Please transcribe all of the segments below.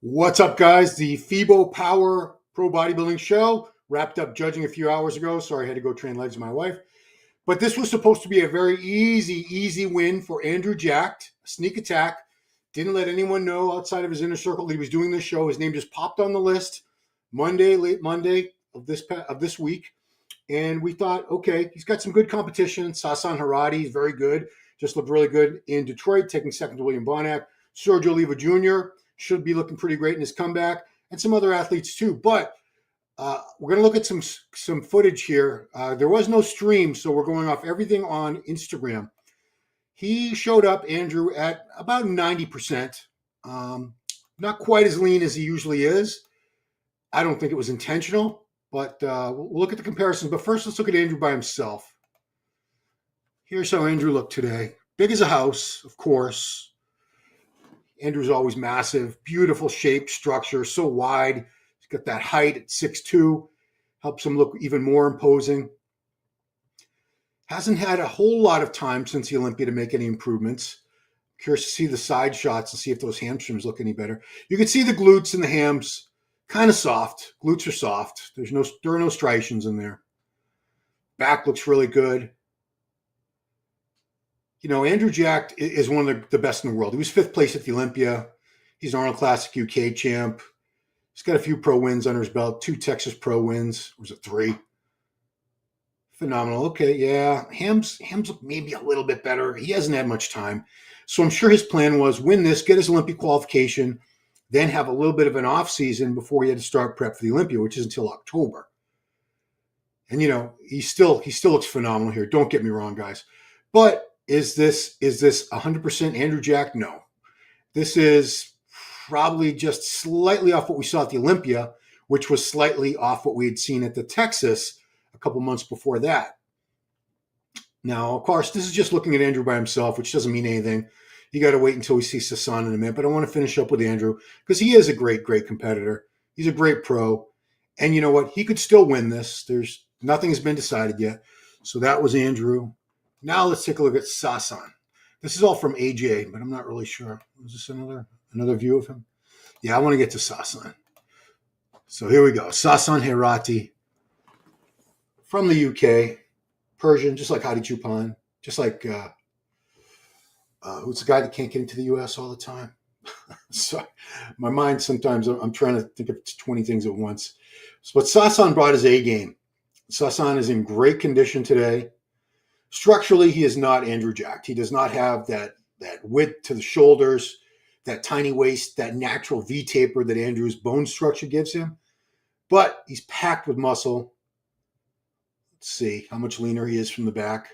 What's up, guys? The FIBO Power Pro Bodybuilding Show wrapped up judging a few hours ago. Sorry, I had to go train legs with my wife. But this was supposed to be a very easy win for Andrew Jacked. Sneak attack. Didn't let anyone know outside of his inner circle that he was doing this show. His name just popped on the list late Monday of this week. And we thought, okay, he's got some good competition. Sasan Heirati is very good. Just looked really good in Detroit, taking second to William Bonac. Sergio Oliva Jr. should be looking pretty great in his comeback, and some other athletes too. But we're going to look at some footage here. There was no stream, so we're going off everything on Instagram. He showed up, Andrew, at about 90%. Not quite as lean as he usually is. I don't think it was intentional, but we'll look at the comparisons. But first, let's look at Andrew by himself. Here's how Andrew looked today. Big as a house, of course. Andrew's always massive, beautiful shape, structure, so wide. He's got that height at 6'2", helps him look even more imposing. Hasn't had a whole lot of time since the Olympia to make any improvements. Curious to see the side shots and see if those hamstrings look any better. You can see the glutes and the hams, kind of soft. Glutes are soft. There are no striations in there. Back looks really good. You know, Andrew Jacked is one of the best in the world. He was 5th place at the Olympia. He's an Arnold Classic UK champ. He's got a few pro wins under his belt, 2 Texas pro wins. Or was it 3? Phenomenal. Okay, yeah. Hams look maybe a little bit better. He hasn't had much time. So I'm sure his plan was win this, get his Olympic qualification, then have a little bit of an off season before he had to start prep for the Olympia, which is until October. And, you know, he still looks phenomenal here. Don't get me wrong, guys. But is this 100% Andrew Jacked? No. This is probably just slightly off what we saw at the Olympia, which was slightly off what we had seen at the Texas a couple months before that. Now, of course, this is just looking at Andrew by himself, which doesn't mean anything. You got to wait until we see Sassan in a minute. But I want to finish up with Andrew because he is a great competitor. He's a great pro. And you know what? He could still win this. Nothing has been decided yet. So that was Andrew. Now let's take a look at Sassan. This is all from AJ, but I'm not really sure. Was this another view of him? Yeah, I want to get to Sassan. So here we go. Sasan Heirati from the UK, Persian, just like Hadi Chupan, just like who's the guy that can't get into the US all the time? So my mind sometimes I'm trying to think of 20 things at once. But Sassan brought his A game. Sassan is in great condition today. Structurally, he is not Andrew Jacked. He does not have that width to the shoulders, that tiny waist, that natural V taper that Andrew's bone structure gives him. But he's packed with muscle. Let's see how much leaner he is from the back.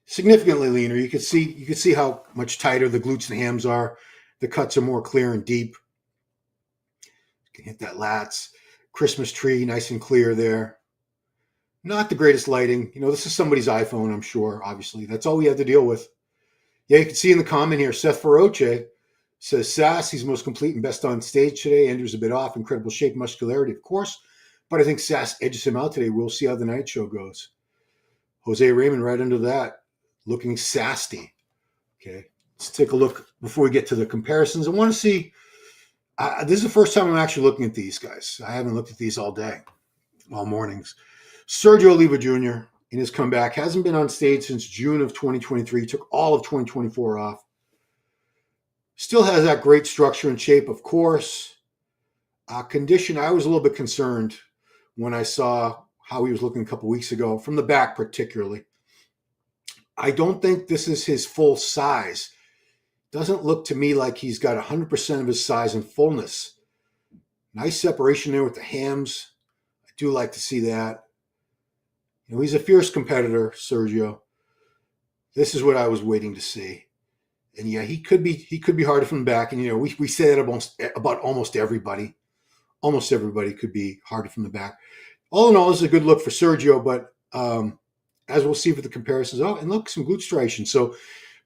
Significantly leaner. You can see how much tighter the glutes and hams are. The cuts are more clear and deep. You can hit that lats. Christmas tree, nice and clear there. Not the greatest lighting. You know, this is somebody's iPhone, I'm sure, obviously. That's all we have to deal with. Yeah, you can see in the comment here, Seth Feroce says, Sass, he's most complete and best on stage today. Andrew's a bit off. Incredible shape, muscularity, of course. But I think Sass edges him out today. We'll see how the night show goes. Jose Raymond right under that, looking sassy. Okay, let's take a look before we get to the comparisons. I want to see, this is the first time I'm actually looking at these guys. I haven't looked at these all day, all mornings. Sergio Oliva Jr. in his comeback hasn't been on stage since June of 2023. Took all of 2024 off. Still has that great structure and shape, of course. Condition, I was a little bit concerned when I saw how he was looking a couple weeks ago, from the back particularly. I don't think this is his full size. Doesn't look to me like he's got 100% of his size and fullness. Nice separation there with the hams. I do like to see that. You know, he's a fierce competitor, Sergio. This is what I was waiting to see. And yeah, he could be harder from the back. And you know, we say that about almost everybody. Almost everybody could be harder from the back. All in all, this is a good look for Sergio, but as we'll see for the comparisons. Oh, and look, some glute striations. So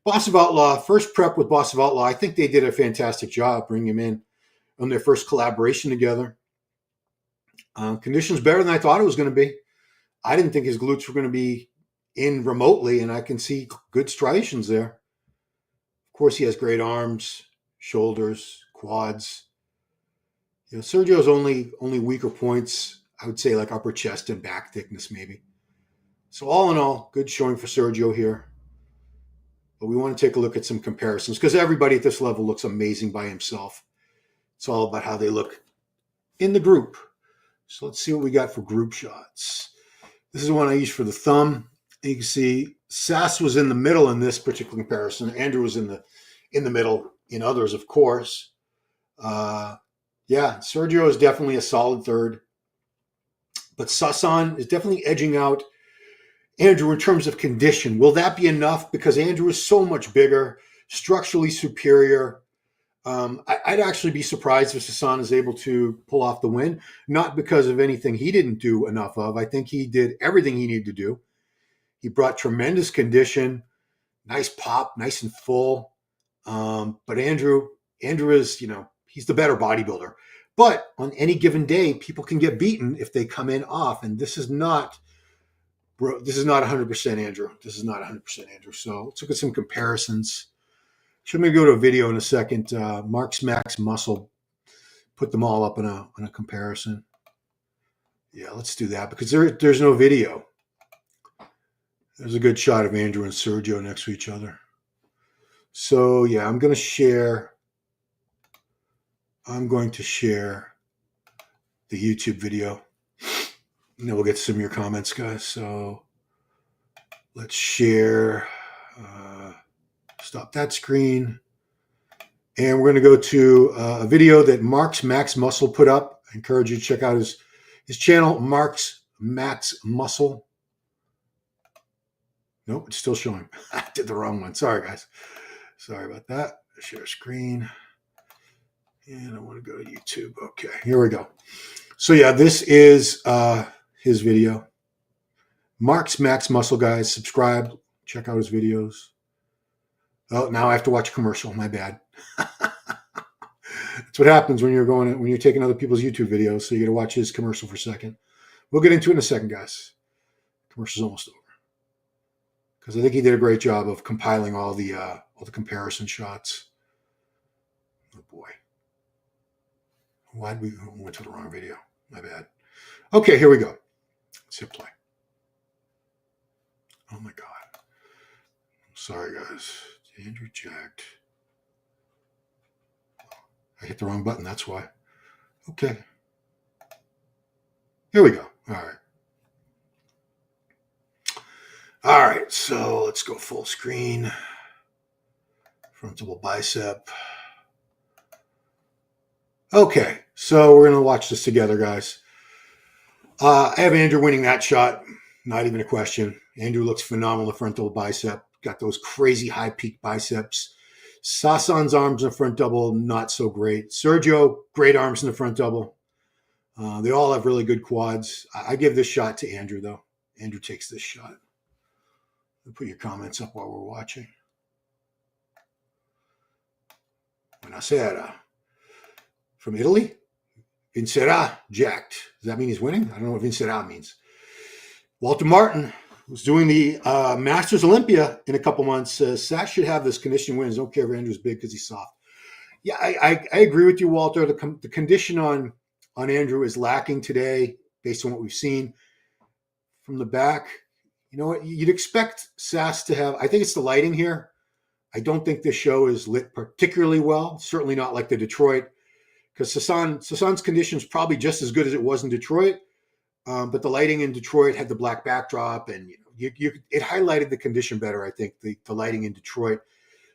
Boss of Outlaw, first prep with Boss of Outlaw. I think they did a fantastic job bringing him in on their first collaboration together. Conditions better than I thought it was going to be. I didn't think his glutes were going to be in remotely, and I can see good striations there. Of course, he has great arms, shoulders, quads. You know, Sergio's only weaker points, I would say, like upper chest and back thickness, maybe. So all in all, good showing for Sergio here. But we want to take a look at some comparisons because everybody at this level looks amazing by himself. It's all about how they look in the group. So let's see what we got for group shots. This is one I used for the thumb. You can see Sass was in the middle in this particular comparison. Andrew was in the middle in others, of course. Yeah, Sergio is definitely a solid third. But Sassan is definitely edging out Andrew in terms of condition. Will that be enough? Because Andrew is so much bigger, structurally superior. I'd actually be surprised if Sassan is able to pull off the win, not because of anything he didn't do enough of. I think he did everything he needed to do. He brought tremendous condition, nice pop, nice and full. But Andrew is, he's the better bodybuilder. But on any given day, people can get beaten if they come in off. And this is not 100% Andrew. This is not 100% Andrew. So let's look at some comparisons. I'm going to go to a video in a second. Mark's Max Muscle put them all up in a comparison. Yeah, let's do that because there's no video. There's a good shot of Andrew and Sergio next to each other. So yeah, I'm going to share the YouTube video. And then we'll get some of your comments, guys. So let's share. Stop that screen. And we're going to go to a video that Mark's Max Muscle put up. I encourage you to check out his channel, Mark's Max Muscle. Nope, it's still showing. I did the wrong one. Sorry, guys. Sorry about that. Share screen. And I want to go to YouTube. Okay, here we go. So yeah, this is his video. Mark's Max Muscle, guys. Subscribe. Check out his videos. Oh, now I have to watch a commercial. My bad. That's what happens when you're taking other people's YouTube videos. So you got to watch his commercial for a second. We'll get into it in a second, guys. Commercial's almost over. Because I think he did a great job of compiling all the comparison shots. Oh boy. We went to the wrong video? My bad. Okay, here we go. Let's hit play. Oh my God. Sorry, guys. Andrew jacked. I hit the wrong button, that's why. Okay. Here we go. All right. All right, so let's go full screen. Frontal bicep. Okay, so we're going to watch this together, guys. I have Andrew winning that shot. Not even a question. Andrew looks phenomenal, the frontal bicep. Got those crazy high peak biceps. Sassan's arms in the front double, not so great. Sergio, great arms in the front double. They all have really good quads. I give this shot to Andrew, though. Andrew takes this shot. Put your comments up while we're watching. Buonasera. From Italy? Vincerà, jacked. Does that mean he's winning? I don't know what Vincerà means. Walter Martin was doing the Masters Olympia in a couple months. Sash should have this conditioning wins. Don't care if Andrew's big because he's soft. Yeah, I agree with you, Walter. The condition on Andrew is lacking today based on what we've seen from the back. You know what? You'd expect Sass to have, I think it's the lighting here. I don't think this show is lit particularly well. Certainly not like the Detroit, because Sassan's condition is probably just as good as it was in Detroit. But the lighting in Detroit had the black backdrop, and it highlighted the condition better. I think the lighting in Detroit.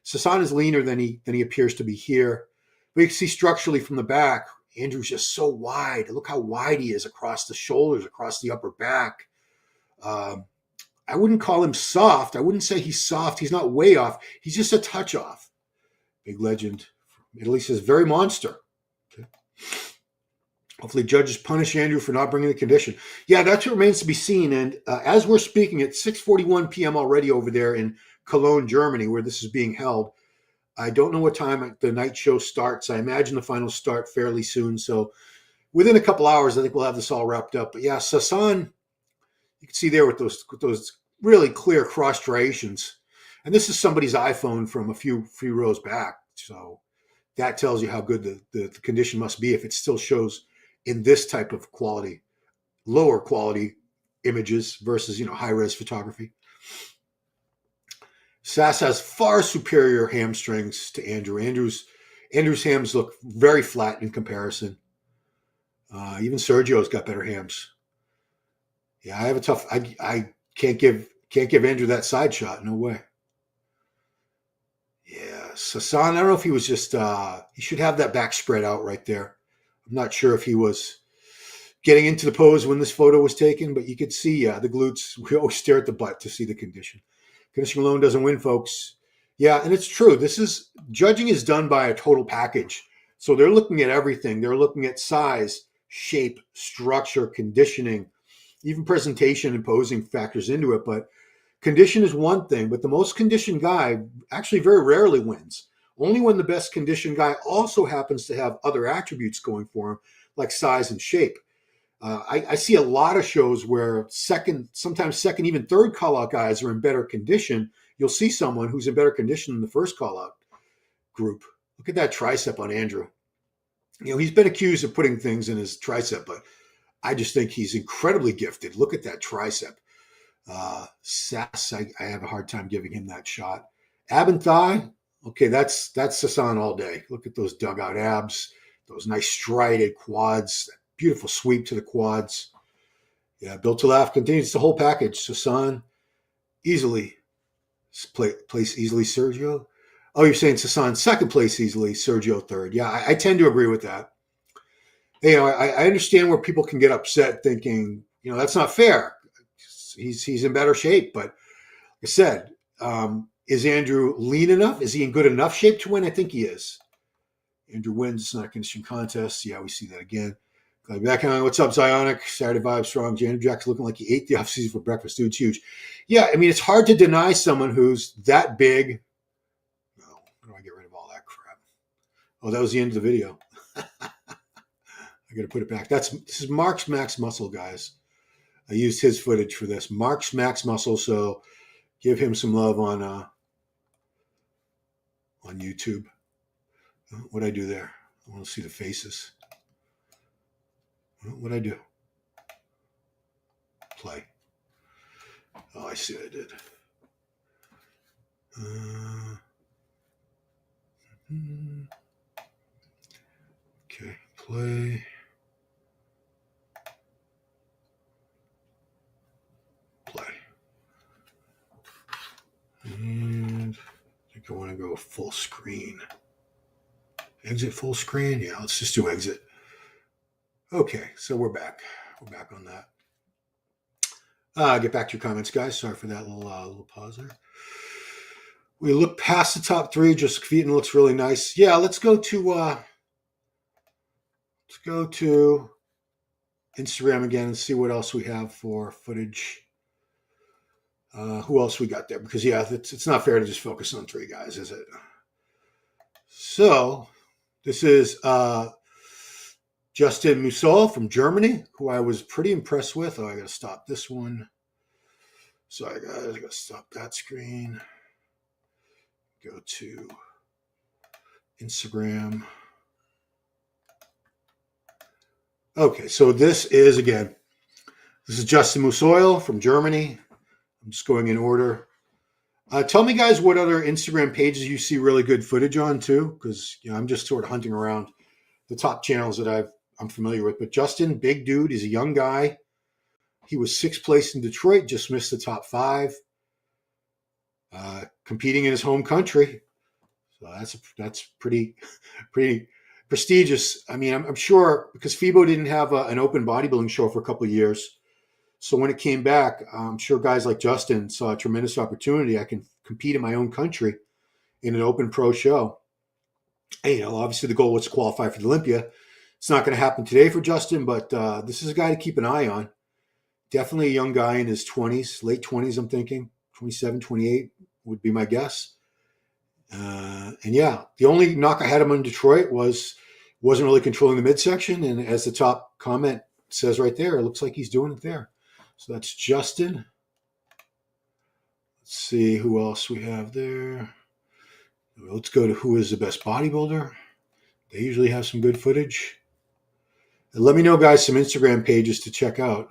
Sassan is leaner than he appears to be here, but you can see structurally from the back, Andrew's just so wide. Look how wide he is across the shoulders, across the upper back. I wouldn't call him soft. I wouldn't say he's soft. He's not way off. He's just a touch off. Big legend from Italy says very monster. Okay. Hopefully judges punish Andrew for not bringing the condition. Yeah, that's what remains to be seen. And as we're speaking, at 6:41 p.m. already over there in Cologne, Germany, where this is being held. I don't know what time the night show starts. I imagine the finals start fairly soon. So within a couple hours, I think we'll have this all wrapped up. But yeah, Sassan, you can see there with those really clear cross striations. And this is somebody's iPhone from a few rows back. So that tells you how good the condition must be if it still shows in this type of quality, lower quality images versus, high res photography. Sass has far superior hamstrings to Andrew. Andrew's hams look very flat in comparison. Even Sergio's got better hams. Yeah, I have a tough. I can't give Andrew that side shot. No way. Yeah, Sassan. I don't know if he was just. He should have that back spread out right there. I'm not sure if he was getting into the pose when this photo was taken, but you could see the glutes. We always stare at the butt to see the condition. Conditioning alone doesn't win, folks. Yeah, and it's true. Judging is done by a total package. So they're looking at everything. They're looking at size, shape, structure, conditioning, even presentation and posing factors into it. But condition is one thing, but the most conditioned guy actually very rarely wins. Only when the best conditioned guy also happens to have other attributes going for him, like size and shape. I see a lot of shows where sometimes second, even third call-out guys are in better condition. You'll see someone who's in better condition than the first call-out group. Look at that tricep on Andrew. He's been accused of putting things in his tricep, but I just think he's incredibly gifted. Look at that tricep. Sass, I have a hard time giving him that shot. Ab and thigh, okay, that's Sassan all day. Look at those dugout abs, those nice strided quads, beautiful sweep to the quads. Yeah, built to laugh continues the whole package. Sassan easily place easily. Sergio. Oh, you're saying Sassan second place easily. Sergio third. Yeah, I tend to agree with that. I understand where people can get upset thinking, that's not fair. He's in better shape, but like I said, is Andrew lean enough? Is he in good enough shape to win? I think he is. Andrew wins. It's not a conditioning contest. Yeah, we see that again. Back on. What's up, Zionic? Saturday vibe strong. Andrew Jack's looking like he ate the offseason for breakfast. Dude's huge. Yeah, I mean, it's hard to deny someone who's that big. No, how do I get rid of all that crap? Oh, that was the end of the video. I got to put it back. This is Mark's Max Muscle, guys. I used his footage for this. Mark's Max Muscle, so give him some love on YouTube. What'd I do there? I want to see the faces. What'd I do? Play. Oh, I see what I did. Okay, play. And I think I want to go full screen. Exit full screen? Yeah, let's just do exit. Okay, so we're back. We're back on that. Get back to your comments, guys. Sorry for that little pause there. We look past the top three. Just Keaton looks really nice. Yeah, let's go to Instagram again and see what else we have for footage. Who else we got there? Because yeah, it's not fair to just focus on three guys, is it? So this is Justin Musol from Germany, who I was pretty impressed with. Oh, I got to stop this one. Sorry, guys, I got to stop that screen. Go to Instagram. Okay, so this is Justin Musoil from Germany. I'm just going in order. Tell me, guys, what other Instagram pages you see really good footage on too, because I'm just sort of hunting around the top channels that I'm familiar with. But Justin, big dude, he's a young guy. He was sixth place in Detroit, just missed the top 5. Competing in his home country, so that's pretty prestigious. I mean, I'm sure because FIBO didn't have an open bodybuilding show for a couple of years. So when it came back, I'm sure guys like Justin saw a tremendous opportunity. I can compete in my own country in an open pro show. And, obviously the goal was to qualify for the Olympia. It's not going to happen today for Justin, but this is a guy to keep an eye on. Definitely a young guy in his 20s, late 20s, I'm thinking. 27, 28 would be my guess. And yeah, the only knock I had him on Detroit wasn't really controlling the midsection. And as the top comment says right there, it looks like he's doing it there. So that's Justin. Let's see who else we have there. Let's go to who is the best bodybuilder. They usually have some good footage. And let me know, guys, some Instagram pages to check out.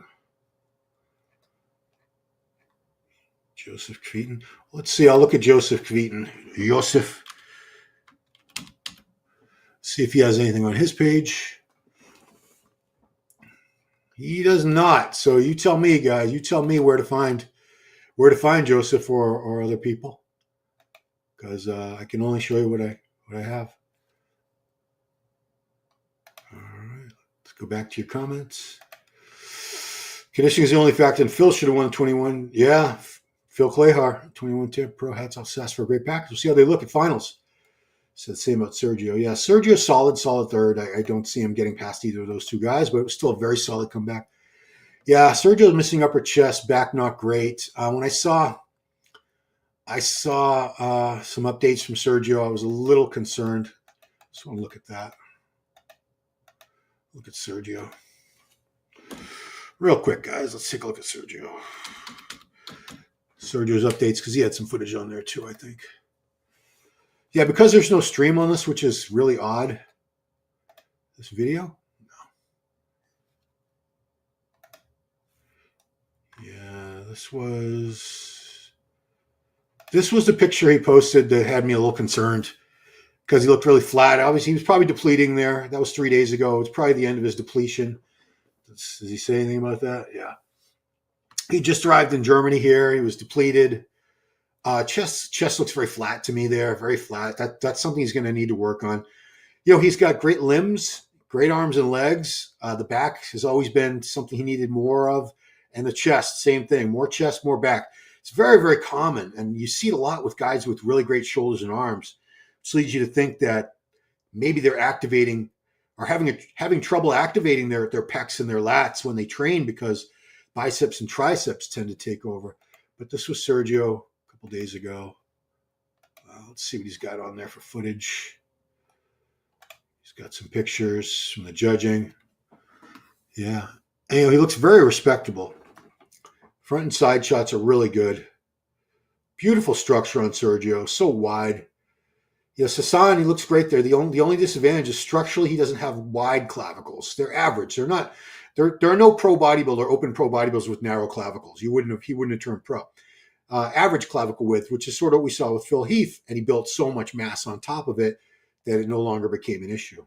Joseph Kveton. Let's see. I'll look at Joseph Kveton. Joseph. See if he has anything on his page. He does not. So you tell me, guys. You tell me where to find Joseph or other people, because I can only show you what I have. All right. Let's go back to your comments. Conditioning is the only factor, and Phil should have won 21. Yeah, Phil Clayhar, 21 tip pro. Hats off Sass for a great package. We'll see how they look at finals. So the same about Sergio. Yeah, Sergio solid third. I don't see him getting past either of those two guys, but it was still a very solid comeback. Yeah, Sergio's missing upper chest, back not great. When I saw some updates from Sergio, I was a little concerned. Just want to look at that. Look at Sergio. Real quick, guys. Let's take a look at Sergio. Sergio's updates, because he had some footage on there too, I think. Yeah, because there's no stream on this, which is really odd. This video? No. Yeah, this was the picture he posted that had me a little concerned, because he looked really flat. Obviously, he was probably depleting there. That was 3 days ago. It's probably the end of his depletion. Does he say anything about that? Yeah. He just arrived in Germany here. He was depleted. Chest looks very flat to me there, very flat. That's something he's going to need to work on. You know, he's got great limbs, great arms and legs. The back has always been something he needed more of. And the chest, same thing, more chest, more back. It's very, very common. And you see it a lot with guys with really great shoulders and arms, which leads you to think that maybe they're activating or having trouble activating their pecs and their lats when they train, because biceps and triceps tend to take over. But this was Sergio a couple days ago. Let's see what he's got on there for footage. He's got some pictures from the judging. Yeah. And, you know, he looks very respectable. Front and side shots are really good. Beautiful structure on Sergio. So wide. Yeah, Sassan, he looks great there. The only disadvantage is structurally he doesn't have wide clavicles. They're average. They're not. There are no pro bodybuilder, open pro bodybuilders with narrow clavicles. He wouldn't have turned pro. Average clavicle width, which is sort of what we saw with Phil Heath, and he built so much mass on top of it that it no longer became an issue.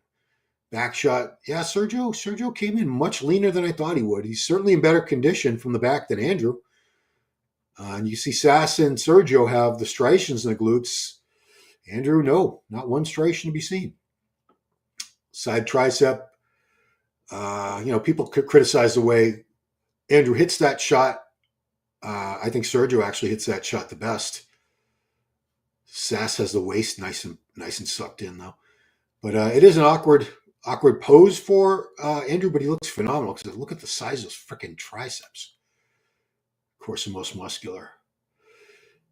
Back shot, yeah, Sergio came in much leaner than I thought he would. He's certainly in better condition from the back than Andrew. And you see Sassan and Sergio have the striations in the glutes. Andrew, no, not one striation to be seen. Side tricep. People could criticize the way Andrew hits that shot. I think Sergio actually hits that shot the best. Sass has the waist nice and sucked in though. But it is an awkward pose for Andrew, but he looks phenomenal. Because look at the size of those freaking triceps. Of course, the most muscular.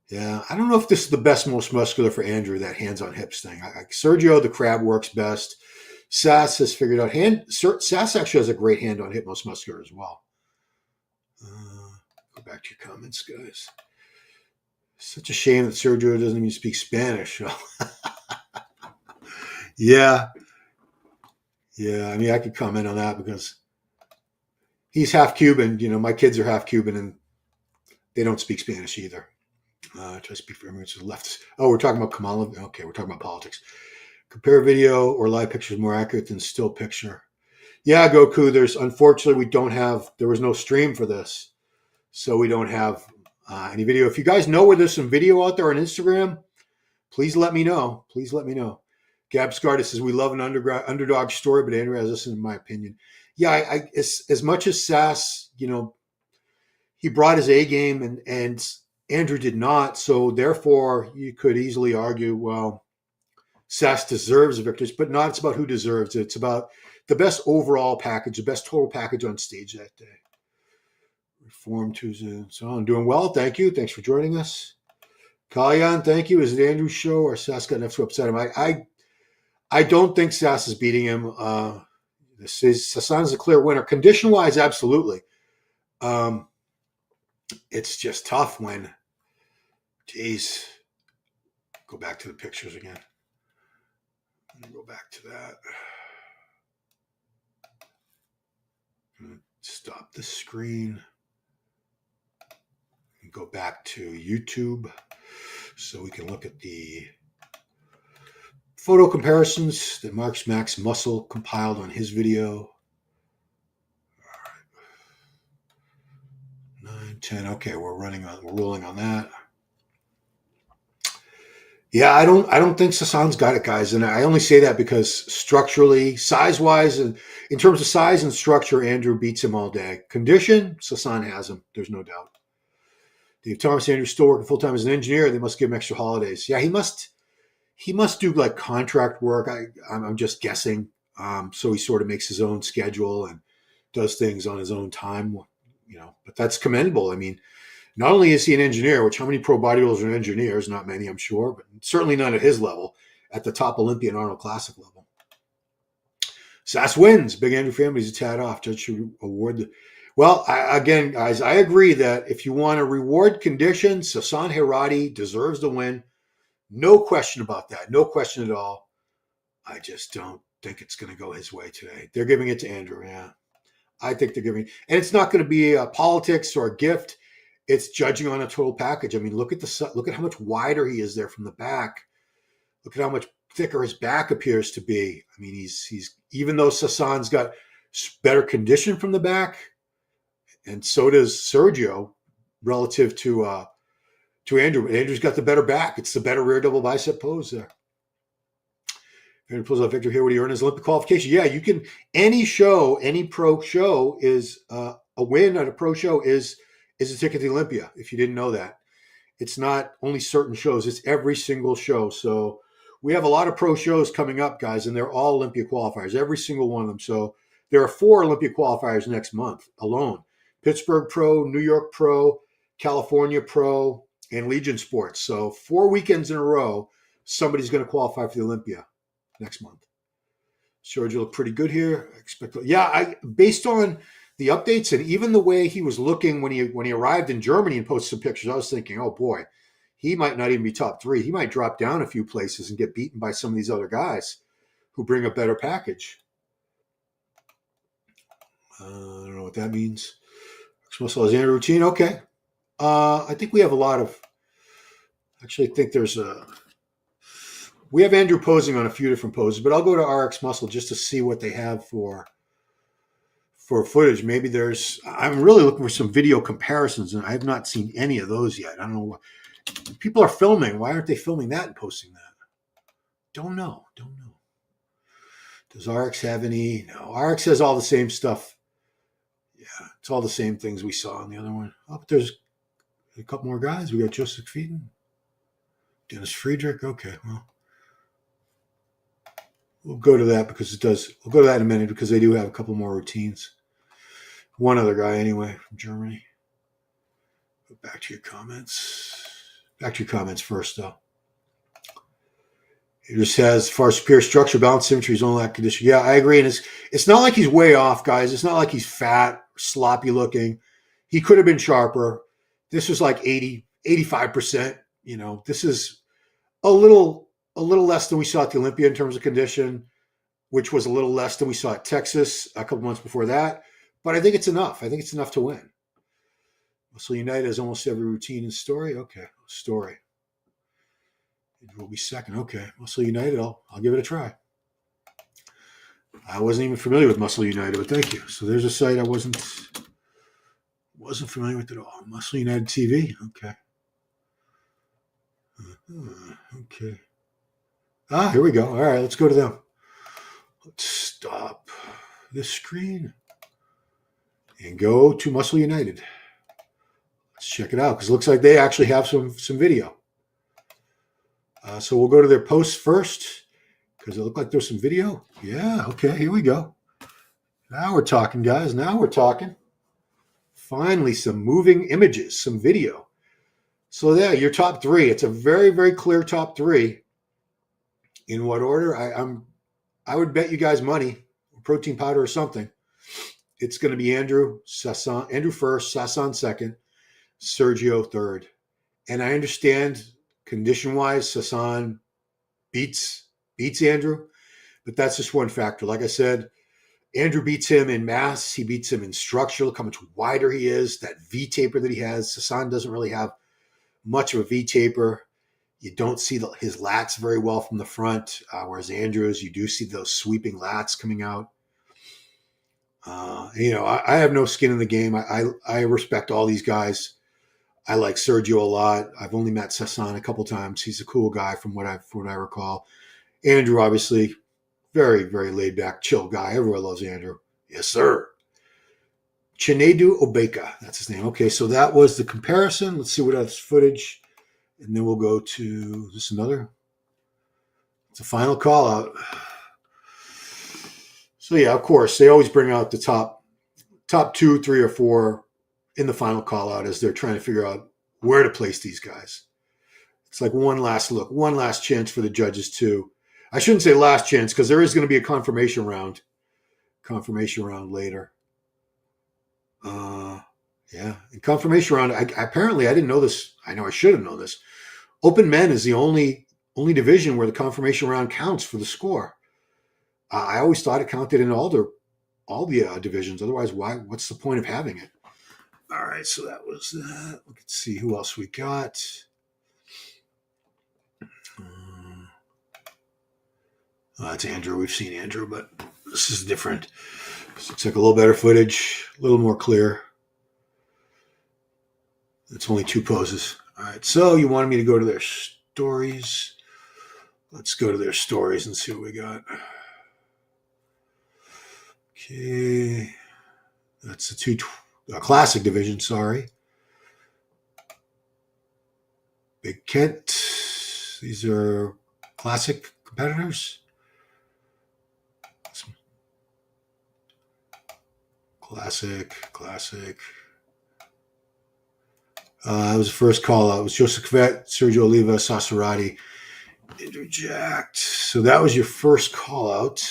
Yeah, I don't know if this is the best, most muscular for Andrew, that hands on hips thing. Sergio, the crab works best. Sass has figured out Sass actually has a great hand on hip, most muscular as well. Go back to your comments, guys. Such a shame that Sergio doesn't even speak Spanish. Yeah. I mean, I could comment on that because he's half Cuban. You know, my kids are half Cuban and they don't speak Spanish either. Try to speak for everyone to the left. Oh, we're talking about Kamala. Okay, we're talking about politics. Compare video or live pictures more accurate than still picture. Yeah, Goku, unfortunately, there was no stream for this. So we don't have any video. If you guys know where there's some video out there on Instagram, please let me know. Gab Scarta says, we love an underdog story, but Andrew has this in my opinion. Yeah, as much as Sass, he brought his A game and Andrew did not. So therefore, you could easily argue, well, Sass deserves a victory, but not. It's about who deserves it. It's about the best overall package, the best total package on stage that day. Reform Tuesday. So I'm doing well. Thank you. Thanks for joining us. Kalyan, thank you. Is it Andrew's show or Sass got enough to upset him? I don't think Sass is beating him. Sassan is a clear winner. Condition-wise, absolutely. It's just tough when, geez, go back to the pictures again. Let me go back to that. Stop the screen. And go back to YouTube so we can look at the photo comparisons that Mark's Max Muscle compiled on his video. All right. 9, 10. Okay, we're rolling on that. Yeah, I don't think Sassan's got it, guys. And I only say that because structurally, size-wise, and in terms of size and structure, Andrew beats him all day. Condition, Sassan has him. There's no doubt. Dave Thomas, Andrew's still working full-time as an engineer. They must give him extra holidays. Yeah, he must do like contract work. I'm just guessing. So he sort of makes his own schedule and does things on his own time, but that's commendable. I mean, not only is he an engineer, which how many pro bodybuilders are engineers? Not many, I'm sure, but certainly not at his level, at the top Olympian Arnold Classic level. Sass wins. Big Andrew family's a tad off. Judge should award well, again, guys, I agree that if you want to reward condition, Sasan Heirati deserves the win. No question about that. No question at all. I just don't think it's going to go his way today. They're giving it to Andrew, yeah. I think they're giving, and it's not going to be a politics or a gift. It's judging on a total package. I mean, look at how much wider he is there from the back. Look at how much thicker his back appears to be. I mean, he's even though Sassan's got better condition from the back, and so does Sergio relative to Andrew. Andrew's got the better back. It's the better rear double bicep pose there. Andrew pulls out Victor here. Would he earn his Olympic qualification? Yeah, you can. Any pro show is a win at a pro show is a ticket to Olympia. If you didn't know that, it's not only certain shows; it's every single show. So we have a lot of pro shows coming up, guys, and they're all Olympia qualifiers. Every single one of them. So there are 4 Olympia qualifiers next month alone. Pittsburgh Pro, New York Pro, California Pro, and Legion Sports. So 4 weekends in a row, somebody's going to qualify for the Olympia next month. Sergio looked pretty good here. Based on the updates and even the way he was looking when he arrived in Germany and posted some pictures, I was thinking, oh boy, he might not even be top 3. He might drop down a few places and get beaten by some of these other guys who bring a better package. I don't know what that means. Muscle Alexander routine. Okay. I think we have a lot of, actually I think we have Andrew posing on a few different poses, but I'll go to RX Muscle just to see what they have for footage. Maybe I'm really looking for some video comparisons, and I have not seen any of those yet. I don't know what people are filming. Why aren't they filming that and posting that? Don't know. Does RX have any? No, RX has all the same stuff. Yeah, it's all the same things we saw on the other one. Oh, but there's a couple more guys. We got Joseph Feeden, Dennis Friedrich. Okay, well, we'll go to that we'll go to that in a minute because they do have a couple more routines. One other guy anyway from Germany. Go back to your comments. Back to your comments first, though. He just has far superior structure, balance, symmetry, his own lack of condition. Yeah, I agree. And it's not like he's way off, guys. It's not like he's fat, sloppy looking. He could have been sharper. This was like 85%. This is a little less than we saw at the Olympia in terms of condition, which was a little less than we saw at Texas a couple months before that. But I think it's enough. I think it's enough to win. Muscle United has almost every routine and story. Okay, story. It will be second. Okay, Muscle United. I'll give it a try. I wasn't even familiar with Muscle United, but thank you. So there's a site I wasn't familiar with at all. Muscle United TV. Okay. Okay. Here we go. All right, let's go to them. Let's stop this screen and go to Muscle United. Let's check it out because it looks like they actually have some video. So we'll go to their posts first because it looked like there's some video. Yeah, okay, here we go. Now we're talking, guys. Now we're talking. Finally, some moving images, some video. So there, your top 3. It's a very, very clear top 3. In what order? I would bet you guys money, protein powder or something. It's going to be Andrew first, Sassan second, Sergio third. And I understand condition-wise, Sassan beats Andrew. But that's just one factor. Like I said, Andrew beats him in mass. He beats him in structure. Look how much wider he is. That V taper that he has. Sassan doesn't really have much of a V taper. You don't see his lats very well from the front, whereas Andrews, you do see those sweeping lats coming out. I have no skin in the game. I respect all these guys. I like Sergio a lot. I've only met Sassan a couple times. He's a cool guy from what I recall. Andrew, obviously, very, very laid back, chill guy. Everyone loves Andrew. Yes, sir. Chinedu Obeka, that's his name. Okay, so that was the comparison. Let's see what else footage. And then we'll go to this another. It's a final call out. So yeah, of course, they always bring out the top 2, 3, or 4 in the final call out as they're trying to figure out where to place these guys. It's like one last look, one last chance for the judges too. I shouldn't say last chance because there is going to be a confirmation round later. Yeah, and confirmation round. Apparently, I didn't know this. I know I should have known this. Open men is the only division where the confirmation round counts for the score. I always thought it counted in all the divisions. Otherwise, why? What's the point of having it? All right, so that was that. Let's see who else we got. That's Andrew. We've seen Andrew, but this is different. This looks like a little better footage, a little more clear. It's only 2 poses. All right, so you wanted me to go to their stories. Let's go to their stories and see what we got. Okay, that's the classic division. Sorry, Big Kent. These are classic competitors. Classic. It was the first call out. It was Joseph Kvet, Sergio Oliva, Herati, interject. So that was your first call out.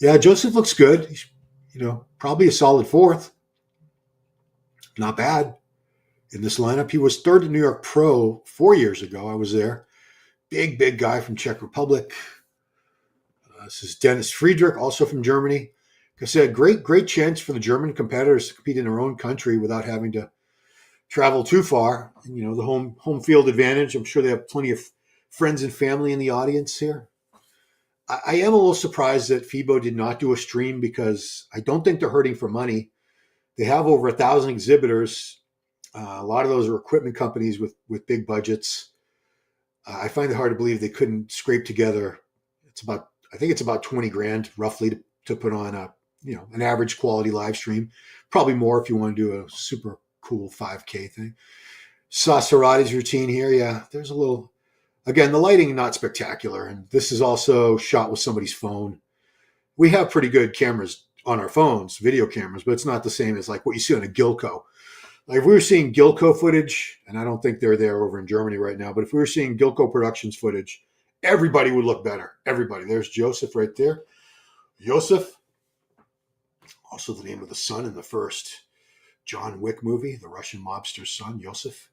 Yeah, Joseph looks good. He's, probably a solid 4th. Not bad in this lineup. He was 3rd in New York Pro 4 years ago. I was there. Big guy from Czech Republic. This is Dennis Friedrich, also from Germany. Like I said, great chance for the German competitors to compete in their own country without having to travel too far. And, the home field advantage. I'm sure they have plenty of friends and family in the audience here. I am a little surprised that FIBO did not do a stream because I don't think they're hurting for money. They have over 1,000 exhibitors. A lot of those are equipment companies with big budgets. I find it hard to believe they couldn't scrape together. I think it's about 20 grand roughly to put on an average quality live stream. Probably more if you want to do a super cool 5K thing. Sasan Heirati's routine here. Yeah, there's a little. Again, the lighting not spectacular, and this is also shot with somebody's phone. We have pretty good cameras on our phones, video cameras, but it's not the same as like what you see on a Gilco. Like if we were seeing Gilco footage, and I don't think they're there over in Germany right now, but if we were seeing Gilco Productions footage, everybody would look better. Everybody. There's Joseph right there. Joseph, also the name of the son in the first John Wick movie, the Russian mobster's son, Joseph.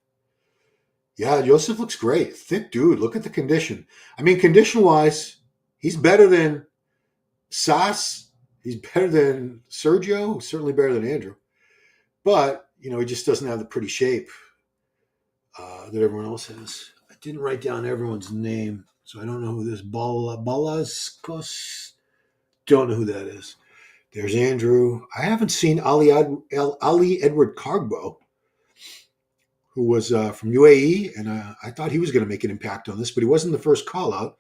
Yeah, Joseph looks great. Thick dude. Look at the condition. I mean, condition-wise, he's better than Sas. He's better than Sergio. Certainly better than Andrew. But, he just doesn't have the pretty shape that everyone else has. I didn't write down everyone's name, so I don't know who this Balaskos. Don't know who that is. There's Andrew. I haven't seen Ali Edward Cargbo, who was from UAE, and I thought he was going to make an impact on this, but he wasn't the first call out.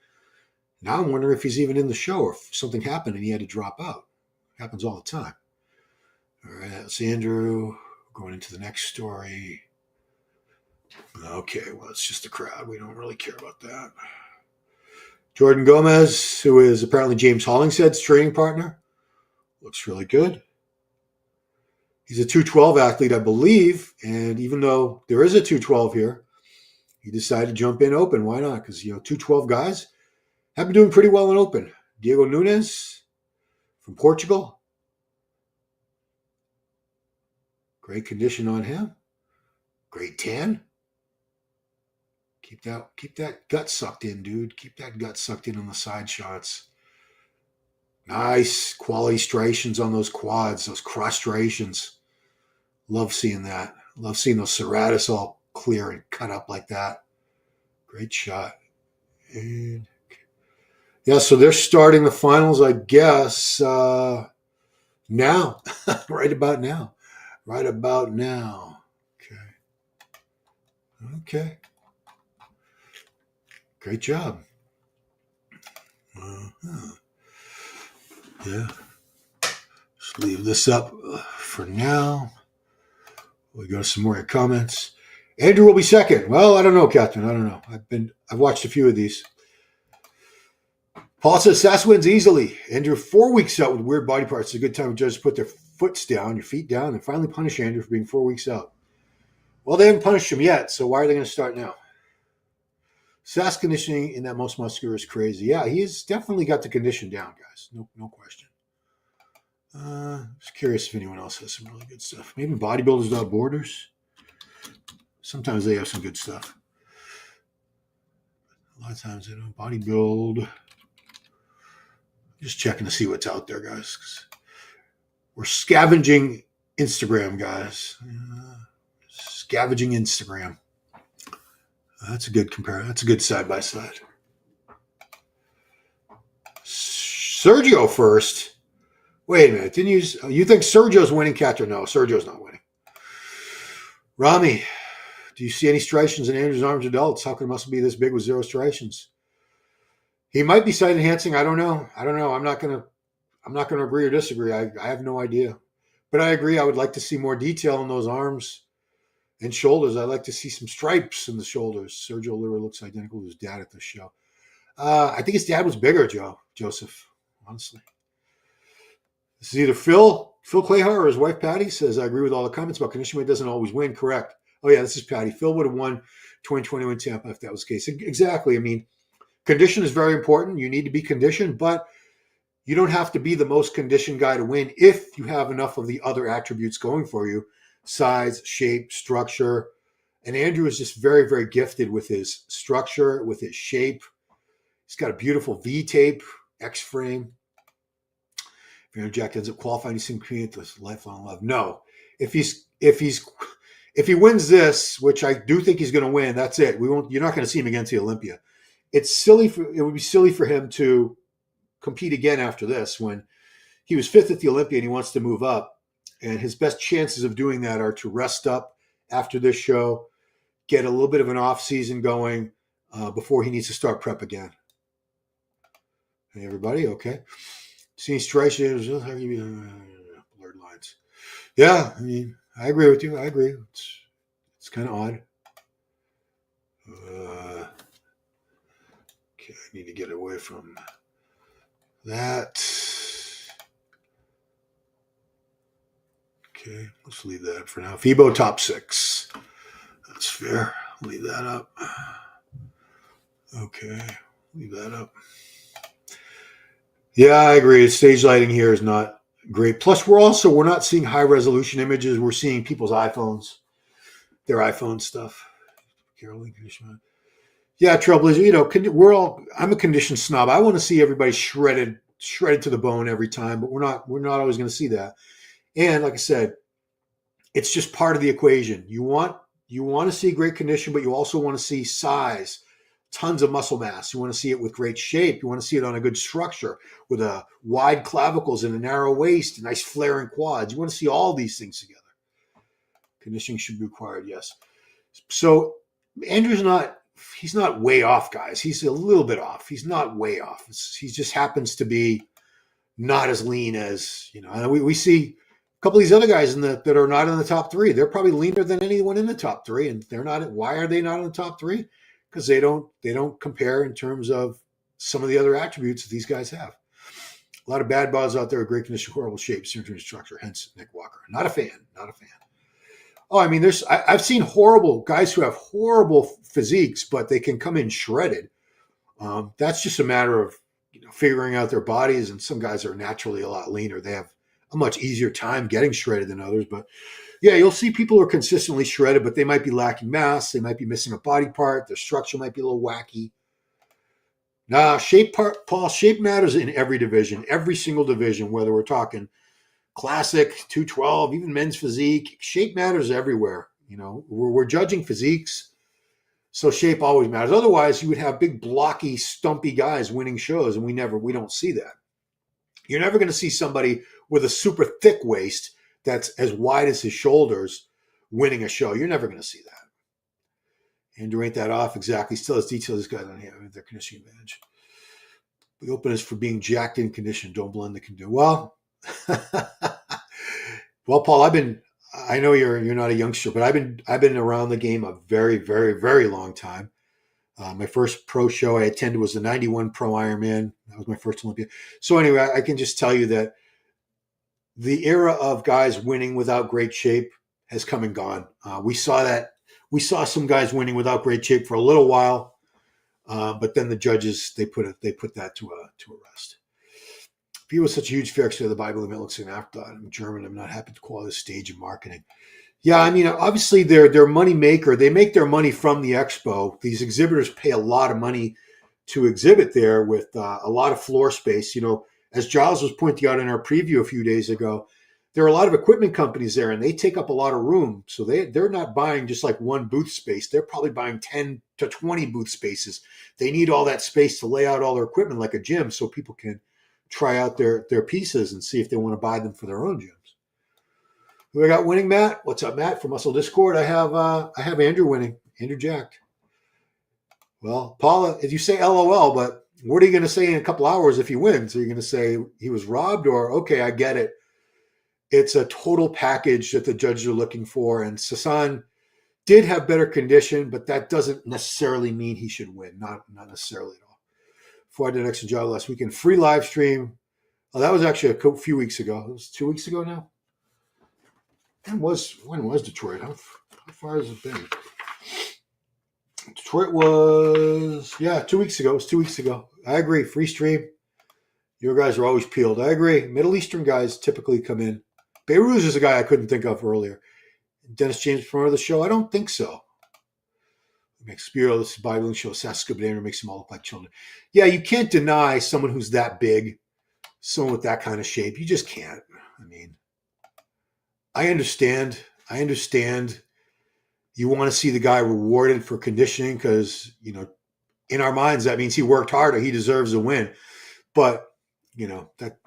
Now I'm wondering if he's even in the show or if something happened and he had to drop out. It happens all the time. All right, that's Andrew. Going into the next story. Okay, well, it's just a crowd. We don't really care about that. Jordan Gomez, who is apparently James Hollingshead's training partner. Looks really good. He's a 212 athlete, I believe. And even though there is a 212 here, he decided to jump in open. Why not? Because, 212 guys have been doing pretty well in open. Diego Nunes from Portugal. Great condition on him. Great tan. Keep that gut sucked in, dude. Keep that gut sucked in on the side shots. Nice quality striations on those quads, those cross striations. Love seeing that. Love seeing those serratus all clear and cut up like that. Great shot. And yeah, so they're starting the finals, I guess, now. Right about now. Right about now. Okay. Okay. Great job. Uh-huh. Yeah. Just leave this up for now. We'll go to some more comments. Andrew will be second. Well, I don't know, Catherine. I don't know. I've watched a few of these. Paul says Sass wins easily. Andrew, 4 weeks out with weird body parts. It's a good time to just put their feet down, and finally punish Andrew for being 4 weeks out. Well, they haven't punished him yet, so why are they going to start now? Sass conditioning in that most muscular is crazy. Yeah, he's definitely got the condition down, guys. No question. Just curious if anyone else has some really good stuff. Maybe Bodybuilders Without Borders. Sometimes they have some good stuff. A lot of times they don't. Bodybuild. Just checking to see what's out there, guys. We're scavenging Instagram, guys. Scavenging Instagram. That's a good comparison. That's a good side-by-side. Sergio first. Wait a minute. Didn't you think Sergio's winning, Catherine? No, Sergio's not winning. Rami, do you see any striations in Andrew's arms adults? How come it must be this big with 0 striations? He might be sight enhancing. I don't know. I'm not gonna agree or disagree. I have no idea. But I agree. I would like to see more detail in those arms and shoulders. I'd like to see some stripes in the shoulders. Sergio Oliva looks identical to his dad at this show. I think his dad was bigger, Joseph, honestly. This is either Phil Clayhar or his wife Patty says, I agree with all the comments about condition weight doesn't always win. Correct. Oh, yeah, this is Patty. Phil would have won 2021 Tampa if that was the case. Exactly. I mean, condition is very important. You need to be conditioned, but you don't have to be the most conditioned guy to win if you have enough of the other attributes going for you. Size, shape, structure. And Andrew is just very, very gifted with his structure, with his shape. He's got a beautiful V-tape, X-frame. If Jack ends up qualifying, he's going to create this lifelong love. No. If he wins this, which I do think he's going to win, that's it. You're not going to see him against the Olympia. It would be silly for him to compete again after this when he was 5th at the Olympia and he wants to move up. And his best chances of doing that are to rest up after this show, get a little bit of an off season going before he needs to start prep again. Hey, everybody, okay. Seeing striations, blurred lines. Yeah, I mean, I agree with you. I agree. It's kind of odd. Okay, I need to get away from that. Okay, let's leave that for now. FIBO top 6. That's fair. Leave that up. Okay, leave that up. Yeah, I agree. Stage lighting here is not great. Plus, we're not seeing high resolution images. We're seeing people's iPhones, their iPhone stuff. Caroline, yeah, Trailblazer. I'm a conditioned snob. I want to see everybody shredded to the bone every time, but we're not always going to see that. And like I said, it's just part of the equation. You want to see great condition, but you also want to see size, tons of muscle mass. You want to see it with great shape. You want to see it on a good structure with a wide clavicles and a narrow waist, nice flaring quads. You want to see all these things together. Conditioning should be required, yes. So Andrew's he's not way off, guys. He's a little bit off. He's not way off. He just happens to be not as lean as, and we see a couple of these other guys that are not in the top 3. They're probably leaner than anyone in the top 3, and they're not. Why are they not in the top 3? Because they don't compare in terms of some of the other attributes that these guys have. A lot of bad bods out there with great condition, horrible shape, symmetry, structure. Hence Nick Walker. Not a fan. Oh, I mean, I've seen horrible guys who have horrible physiques, but they can come in shredded. That's just a matter of figuring out their bodies, and some guys are naturally a lot leaner. They have a much easier time getting shredded than others. But yeah, you'll see people who are consistently shredded, but they might be lacking mass. They might be missing a body part. Their structure might be a little wacky. Nah, shape part, Paul. Shape matters in every division, every single division. Whether we're talking classic, 212, even men's physique, shape matters everywhere. You know, we're judging physiques, so shape always matters. Otherwise, you would have big, blocky, stumpy guys winning shows, and we don't see that. You're never going to see somebody with a super thick waist that's as wide as his shoulders winning a show. You're never going to see that. Andrew ain't that off exactly. Still has details. This guy don't have their conditioning advantage. The openness for being jacked in condition. Don't blend the condition. Well, well, Paul, I know you're not a youngster, but I've been around the game a very, very, very long time. My first pro show I attended was the 91 Pro Ironman. That was my first Olympia. So anyway, I can just tell you that the era of guys winning without great shape has come and gone. We saw that. We saw some guys winning without great shape for a little while, but then the judges they put that to rest. FIBO was such a huge factor of the Bible event looks like an afterthought. I'm German. I'm not happy to call this stage of marketing. Yeah, I mean, obviously they're money maker. They make their money from the expo. These exhibitors pay a lot of money to exhibit there with a lot of floor space. You know, as Giles was pointing out in our preview a few days ago, there are a lot of equipment companies there, and they take up a lot of room. So they're not buying just like one booth space. They're probably buying 10 to 20 booth spaces. They need all that space to lay out all their equipment like a gym, so people can try out their pieces and see if they want to buy them for their own gyms. Who I got winning, Matt? What's up, Matt? From Muscle Discord, I have Andrew winning. Andrew jacked. Well, Paula, if you say LOL, but what are you going to say in a couple hours if he wins? Are you going to say he was robbed, or okay, I get it. It's a total package that the judges are looking for, and Sassan did have better condition, but that doesn't necessarily mean he should win. Not necessarily at all. Before I did an extra job last weekend, free live stream. Oh, that was actually a few weeks ago. It was 2 weeks ago now. When was Detroit? How far has it been? Detroit was 2 weeks ago. It was 2 weeks ago. I agree. Free stream. Your guys are always peeled. I agree. Middle Eastern guys typically come in. Beirut is a guy I couldn't think of earlier. Dennis James promoted the show. I don't think so. Makes Spiro, this Bible show, Saskabanator makes them all look like children. Yeah, you can't deny someone who's that big, someone with that kind of shape. You just can't. I mean, I understand. You want to see the guy rewarded for conditioning because, you know, in our minds, that means he worked harder. He deserves a win. But, you know, that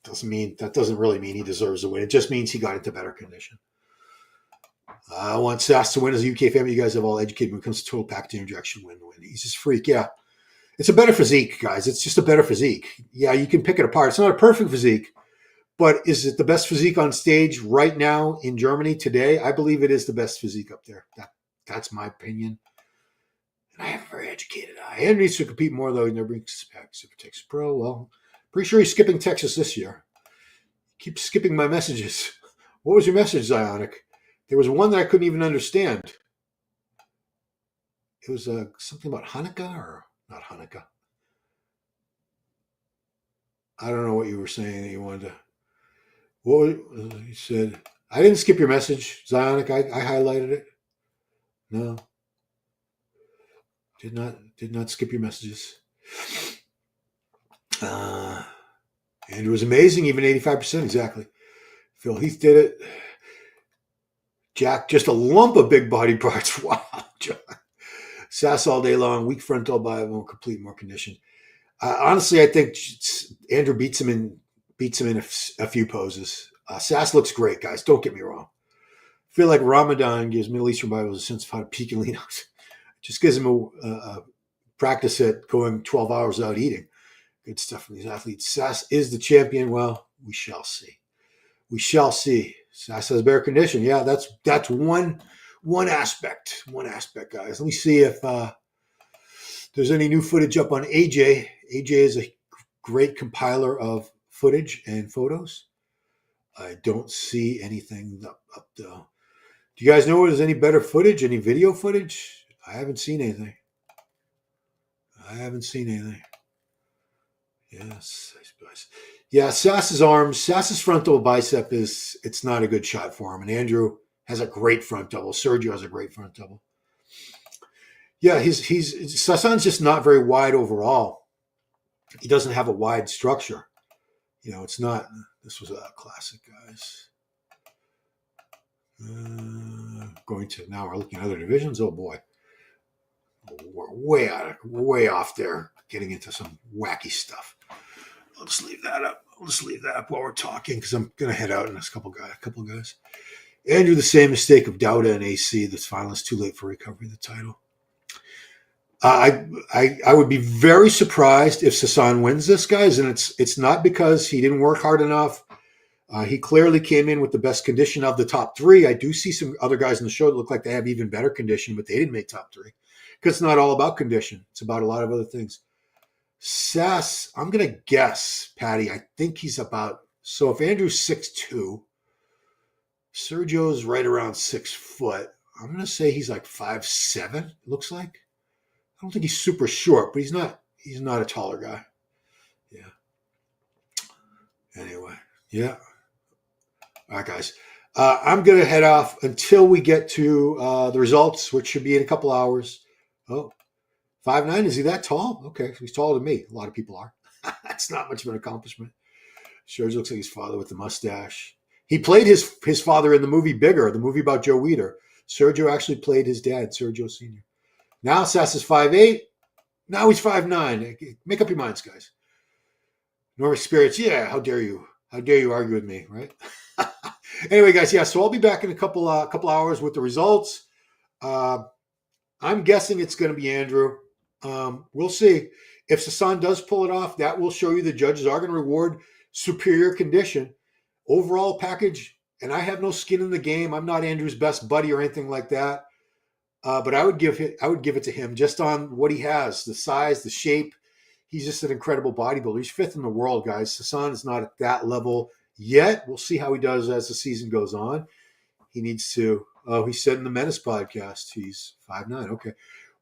doesn't really mean he deserves a win. It just means he got into better condition. I want Sass to win as a UK family. You guys have all educated when it comes to total package injection win. He's just freak. Yeah. It's a better physique, guys. It's just a better physique. Yeah, you can pick it apart. It's not a perfect physique, but is it the best physique on stage right now in Germany today? I believe it is the best physique up there. That's my opinion. And I have a very educated eye. Andrew needs to compete more, though. He never brings back Super Texas Pro. Well, pretty sure he's skipping Texas this year. Keep skipping my messages. What was your message, Zionic? There was one that I couldn't even understand. It was something about Hanukkah or not Hanukkah. I don't know what you were saying that you wanted to. What you said? I didn't skip your message, Zionic. I highlighted it. No, did not skip your messages. Andrew was amazing, even 85%. Exactly. Phil Heath did it. Jack, just a lump of big body parts. Wow, John. Sass all day long, weak frontal by more complete, more conditioned. Honestly, I think Andrew beats him in a few poses. Sass looks great, guys. Don't get me wrong. I feel like Ramadan gives Middle Eastern Bibles a sense of how to peak and lean out. Just gives him a practice at going 12 hours without eating. Good stuff from these athletes. Sass is the champion. Well, we shall see. We shall see. Sass has better condition. Yeah, that's one aspect. One aspect, guys. Let me see if there's any new footage up on AJ. AJ is a great compiler of footage and photos. I don't see anything up though. Do you guys know if there's any better footage, any video footage? I haven't seen anything. Yes, I suppose. Yeah, Sass's arms, Sass's frontal bicep it's not a good shot for him. And Andrew has a great front double. Sergio has a great front double. Yeah, he's Sassan's just not very wide overall. He doesn't have a wide structure. It's not. This was a classic, guys. Going to now, we're looking at other divisions. Oh boy, we're way off there, getting into some wacky stuff. I'll just leave that up. While we're talking, because I'm gonna head out in a couple guys. Andrew, the same mistake of Dowda and AC. This finalist too late for recovery of the title. I would be very surprised if Sassan wins this, guys, and it's not because he didn't work hard enough. He clearly came in with the best condition of the top three. I do see some other guys in the show that look like they have even better condition, but they didn't make top three because it's not all about condition. It's about a lot of other things. Sass, I'm going to guess, Patty, I think he's about, so if Andrew's 6'2", Sergio's right around 6 foot. I'm going to say he's like 5'7", it looks like. I don't think he's super short, but he's not a taller guy. Yeah. Anyway, yeah. All right, guys. I'm going to head off until we get to the results, which should be in a couple hours. Oh, 5'9", is he that tall? Okay, so he's taller than me. A lot of people are. That's not much of an accomplishment. Sure looks like his father with the mustache. He played his father in the movie Bigger, the movie about Joe Weider. Sergio actually played his dad, Sergio Sr. Now Sass is 5'8". Now he's 5'9". Make up your minds, guys. Norm experience. Yeah, how dare you? How dare you argue with me, right? Anyway, guys, yeah, so I'll be back in a couple hours with the results. I'm guessing it's going to be Andrew. We'll see. If Sassan does pull it off, that will show you the judges are going to reward superior condition. Overall package, and I have no skin in the game. I'm not Andrew's best buddy or anything like that. But I would give it to him just on what he has, the size, the shape. He's just an incredible bodybuilder. He's fifth in the world, guys. Sassan is not at that level yet. We'll see how he does as the season goes on. He needs to. Oh, he said in the Menace podcast he's 5'9". Okay,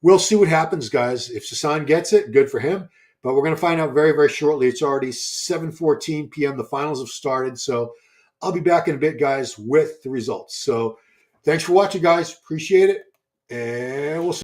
we'll see what happens, guys. If Sassan gets it, good for him. But we're going to find out very, very shortly. It's already 7:14 p.m. The finals have started, so I'll be back in a bit, guys, with the results. So thanks for watching, guys. Appreciate it. And we'll see.